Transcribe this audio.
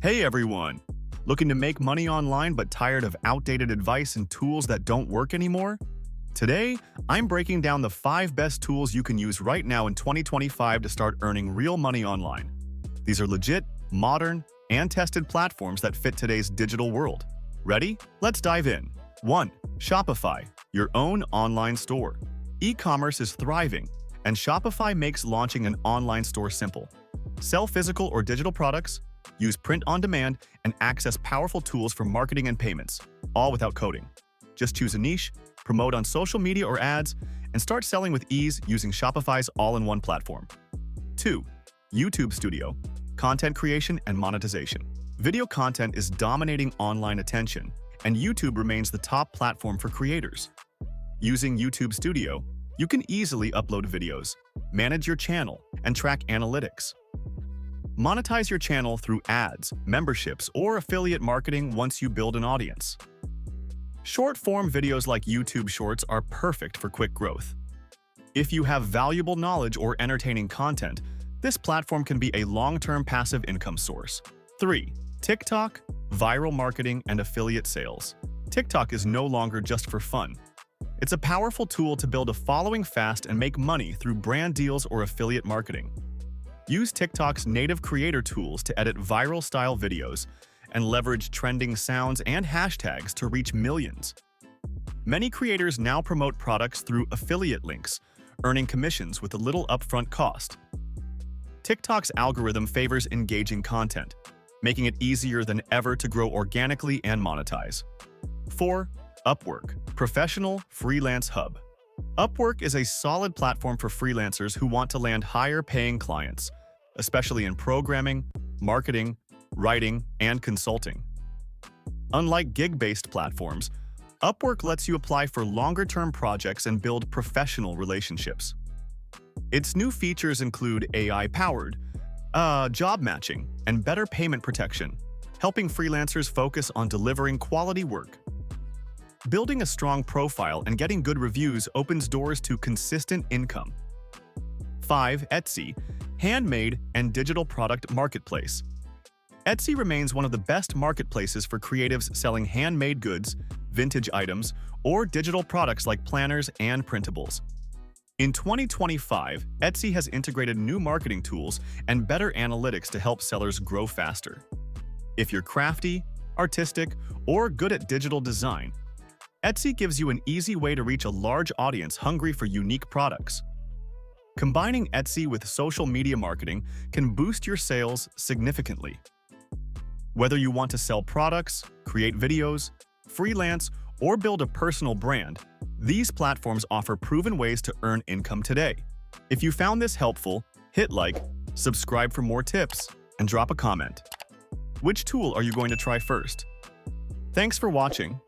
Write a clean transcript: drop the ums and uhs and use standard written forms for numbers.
Hey everyone! Looking to make money online but tired of outdated advice and tools that don't work anymore? Today, I'm breaking down the 5 best tools you can use right now in 2025 to start earning real money online. These are legit, modern, and tested platforms that fit today's digital world. Ready? Let's dive in. 1. Shopify, your own online store. E-commerce is thriving, and Shopify makes launching an online store simple. Sell physical or digital products, use print on demand, and access powerful tools for marketing and payments, all without coding. Just choose a niche, promote on social media or ads, and start selling with ease using Shopify's all-in-one platform. 2. YouTube Studio, content creation and monetization. Video content is dominating online attention, and YouTube remains the top platform for creators. Using YouTube Studio, you can easily upload videos, manage your channel, and track analytics. Monetize your channel through ads, memberships, or affiliate marketing once you build an audience. Short-form videos like YouTube Shorts are perfect for quick growth. If you have valuable knowledge or entertaining content, this platform can be a long-term passive income source. 3. TikTok, viral marketing, and affiliate sales. TikTok is no longer just for fun. It's a powerful tool to build a following fast and make money through brand deals or affiliate marketing. Use TikTok's native creator tools to edit viral-style videos and leverage trending sounds and hashtags to reach millions. Many creators now promote products through affiliate links, earning commissions with a little upfront cost. TikTok's algorithm favors engaging content, making it easier than ever to grow organically and monetize. 4. Upwork, professional freelance hub. Upwork is a solid platform for freelancers who want to land higher-paying clients, especially in programming, marketing, writing, and consulting. Unlike gig-based platforms, Upwork lets you apply for longer-term projects and build professional relationships. Its new features include AI-powered job matching and better payment protection, helping freelancers focus on delivering quality work. Building a strong profile and getting good reviews opens doors to consistent income. 5. Etsy, handmade and digital product marketplace. Etsy remains one of the best marketplaces for creatives selling handmade goods, vintage items, or digital products like planners and printables. In 2025, Etsy has integrated new marketing tools and better analytics to help sellers grow faster. If you're crafty, artistic, or good at digital design, Etsy gives you an easy way to reach a large audience hungry for unique products. Combining Etsy with social media marketing can boost your sales significantly. Whether you want to sell products, create videos, freelance, or build a personal brand, these platforms offer proven ways to earn income today. If you found this helpful, hit like, subscribe for more tips, and drop a comment. Which tool are you going to try first? Thanks for watching.